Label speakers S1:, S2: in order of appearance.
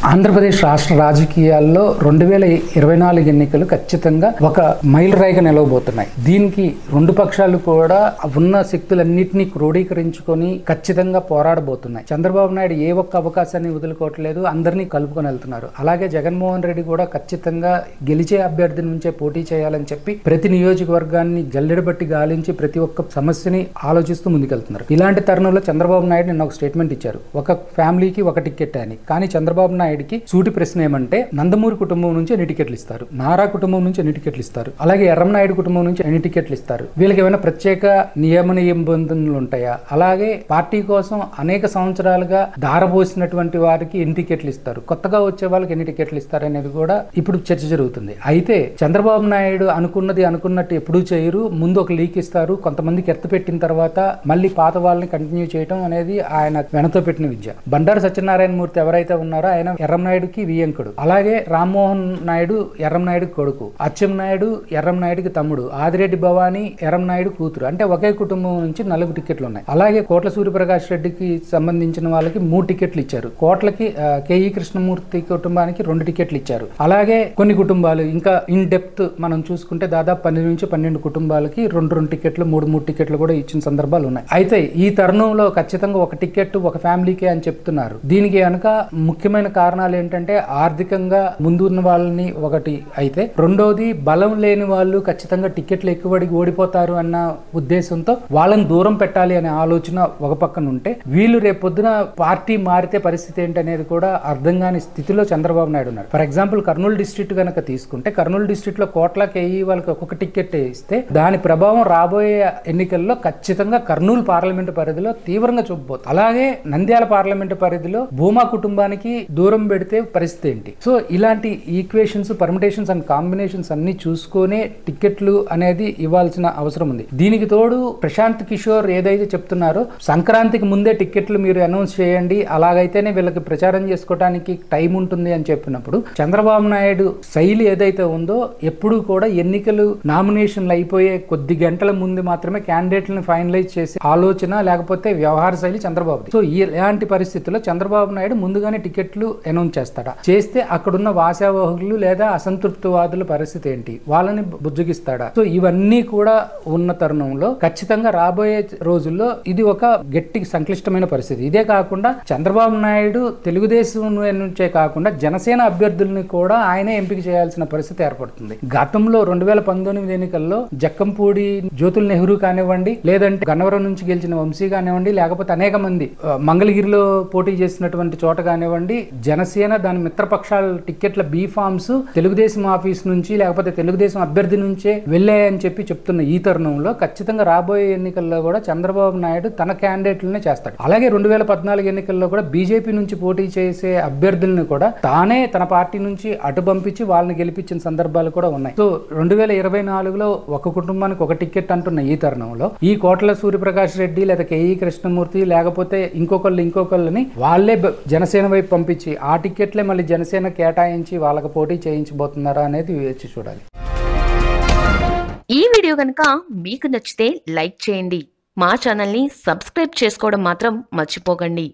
S1: ఆంధ్రప్రదేశ్ రాష్ట్ర రాజకీయాల్లో 2024 ఎన్నికలు ఖచ్చితంగా ఒక మైల్ రాయిగా నిలవబోతున్నాయి. దీనికి రెండు పక్షాలు కూడా ఉన్న శక్తులన్నింటినీ క్రోడీకరించుకొని ఖచ్చితంగా పోరాడబోతున్నాయి. చంద్రబాబు నాయుడు ఏ ఒక్క అవకాశాన్ని వదులుకోవట్లేదు, అందరినీ కలుపుకొని వెళ్తున్నారు. అలాగే జగన్మోహన్ రెడ్డి కూడా ఖచ్చితంగా గెలిచే అభ్యర్థి నుంచే పోటీ చేయాలని చెప్పి ప్రతి నియోజకవర్గాన్ని జల్లెడబట్టి గాలించి ప్రతి ఒక్క సమస్యని ఆలోచిస్తూ ముందుకెళ్తున్నారు. ఇలాంటి తరుణంలో చంద్రబాబు నాయుడు నిన్న ఒక స్టేట్మెంట్ ఇచ్చారు, ఒక ఫ్యామిలీకి ఒక టికెట్ అని. కానీ చంద్రబాబు నాయుడికి సూటి ప్రశ్న ఏమంటే, నందమూరి కుటుంబం నుంచి ఎన్ని టికెట్లు ఇస్తారు, నారా కుటుంబం నుంచి ఎన్ని టికెట్లు ఇస్తారు, అలాగే ఎర్రంనాయుడు కుటుంబం నుంచి ఎన్ని టికెట్లు ఇస్తారు, వీళ్ళకి ఏమైనా ప్రత్యేక నియమ నిబంధనలు ఉంటాయా, అలాగే పార్టీ కోసం అనేక సంవత్సరాలుగా దారపోసినటువంటి వారికి ఎన్ని టికెట్లు ఇస్తారు, కొత్తగా వచ్చే వాళ్ళకి ఎన్ని టికెట్లు ఇస్తారు అనేది కూడా ఇప్పుడు చర్చ జరుగుతుంది. అయితే చంద్రబాబు నాయుడు అనుకున్నది అనుకున్నట్టు ఎప్పుడూ చేయరు. ముందు ఒక లీక్ ఇస్తారు, కొంతమందికి ఎత్త పెట్టిన తర్వాత మళ్ళీ పాత వాళ్ళని కంటిన్యూ చేయడం అనేది ఆయన వెనతో పెట్టిన విద్య. బండారు సత్యనారాయణ మూర్తి ఎవరైతే ఉన్నారో ఆయన ఎర్రంనాయుడుకి వియంకుడు, అలాగే రామ్మోహన్ నాయుడు ఎర్రంనాయుడు కొడుకు, అచ్చెన్నాయుడు ఎర్రంనాయుడికి తమ్ముడు, ఆదిరెడ్డి భవానీ ఎర్రంనాయుడు కూతురు. అంటే ఒకే కుటుంబం నుంచి 4 టికెట్లు ఉన్నాయి. అలాగే కోట్ల సూర్యప్రకాష్ రెడ్డికి సంబంధించిన వాళ్ళకి 3 టికెట్లు ఇచ్చారు. కోట్లకి కేఈ కృష్ణమూర్తి కుటుంబానికి 2 టికెట్లు ఇచ్చారు. అలాగే కొన్ని కుటుంబాలు ఇంకా ఇన్ డెప్త్ మనం చూసుకుంటే దాదాపు 10 నుంచి 12 కుటుంబాలకి 2 టికెట్లు 3 టికెట్లు కూడా ఇచ్చిన సందర్భాలు ఉన్నాయి. అయితే ఈ తరుణంలో ఖచ్చితంగా ఒక టికెట్ ఒక ఫ్యామిలీకే అని చెప్తున్నారు. దీనికి కనుక ముఖ్యమైన కారణాలు ఏంటంటే, ఆర్థికంగా ముందున్న వాళ్ళని ఒకటి అయితే, రెండోది బలం లేని వాళ్ళు ఖచ్చితంగా టికెట్లు ఎక్కువడికి ఓడిపోతారు అన్న ఉద్దేశంతో వాళ్ళని దూరం పెట్టాలి అనే ఆలోచన ఒక పక్కన ఉంటే, వీళ్ళు రేపొద్దున పార్టీ మారితే పరిస్థితి ఏంటనేది కూడా అర్థం కాని స్థితిలో చంద్రబాబు నాయుడు ఉన్నారు. ఫర్ ఎగ్జాంపుల్ కర్నూలు డిస్ట్రిక్ట్ కనుక తీసుకుంటే, కర్నూలు డిస్ట్రిక్ట్ లో కోట్ల కేఈ వాళ్ళకి ఒక్కొక్క టికెట్ ఇస్తే దాని ప్రభావం రాబోయే ఎన్నికల్లో ఖచ్చితంగా కర్నూలు పార్లమెంటు పరిధిలో తీవ్రంగా చూపబోతుంది. అలాగే నంద్యాల పార్లమెంటు పరిధిలో భూమా కుటుంబానికి దూరం పెడితే పరిస్థితి ఏంటి? సో ఇలాంటి ఈక్వేషన్స్, పర్మిటేషన్స్ అండ్ కాంబినేషన్స్ అన్ని చూసుకునే టికెట్లు అనేది ఇవ్వాల్సిన అవసరం ఉంది. దీనికి తోడు ప్రశాంత్ కిషోర్ ఏదైతే చెప్తున్నారో, సంక్రాంతికి ముందే టికెట్లు మీరు అనౌన్స్ చేయండి, అలాగైతేనే వీళ్ళకి ప్రచారం చేసుకోవడానికి టైం ఉంటుంది అని చెప్పినప్పుడు, చంద్రబాబు నాయుడు శైలి ఏదైతే ఉందో, ఎప్పుడు కూడా ఎన్నికలు నామినేషన్లు అయిపోయే కొద్ది గంటల ముందు మాత్రమే క్యాండిడేట్లను ఫైనలైజ్ చేసే ఆలోచన లేకపోతే వ్యవహార శైలి చంద్రబాబు. సో ఇలాంటి పరిస్థితుల్లో చంద్రబాబు నాయుడు ముందుగానే టికెట్లు అనౌన్స్ చేస్తాడా, చేస్తే అక్కడున్న వాసావహులు లేదా అసంతృప్తివాదుల పరిస్థితి ఏంటి, వాళ్ళని బుజ్జగిస్తాడా? సో ఇవన్నీ కూడా ఉన్న తరుణంలో ఖచ్చితంగా రాబోయే రోజుల్లో ఇది ఒక గట్టి సంక్లిష్టమైన పరిస్థితి. ఇదే కాకుండా చంద్రబాబు నాయుడు తెలుగుదేశం నుంచే కాకుండా జనసేన అభ్యర్థుల్ని కూడా ఆయనే ఎంపిక చేయాల్సిన పరిస్థితి ఏర్పడుతుంది. గతంలో 2019 ఎన్నికల్లో జక్కంపూడి జ్యోతుల్ నెహ్రూ కానివ్వండి, లేదంటే గన్నవరం నుంచి గెలిచిన వంశీ కానివ్వండి, లేకపోతే అనేక మంది మంగళగిరిలో పోటీ చేసినటువంటి చోట కానివ్వండి, జనసేన దాని మిత్రపక్షాల టికెట్ల బీ ఫామ్స్ తెలుగుదేశం ఆఫీస్ నుంచి లేకపోతే తెలుగుదేశం అభ్యర్థి నుంచే వెళ్ళాయని చెప్పి చెప్తున్న ఈ తరుణంలో ఖచ్చితంగా రాబోయే ఎన్నికల్లో కూడా చంద్రబాబు నాయుడు తన క్యాండిడేట్లనే చేస్తాడు. అలాగే 2014 ఎన్నికల్లో కూడా బీజేపీ నుంచి పోటీ చేసే అభ్యర్థులను కూడా తానే తన పార్టీ నుంచి అటు పంపించి వాళ్ళని గెలిపించిన సందర్భాలు కూడా ఉన్నాయి. సో 2024లో ఒక కుటుంబానికి ఒక టికెట్ అంటున్న ఈ తరుణంలో ఈ కోట్ల సూర్యప్రకాష్ రెడ్డి లేదా కేఈ కృష్ణమూర్తి లేకపోతే ఇంకొకళ్ళని వాళ్ళే జనసేన వైపు పంపించి ఆ టికెట్లే మళ్ళీ జనసేన కేటాయించి వాళ్ళకి పోటీ చేయించబోతున్నారా అనేది వేచి చూడాలి.
S2: ఈ వీడియో కనుక మీకు నచ్చితే లైక్ చేయండి, మా ఛానల్ని సబ్స్క్రైబ్ చేసుకోవడం మాత్రం మర్చిపోకండి.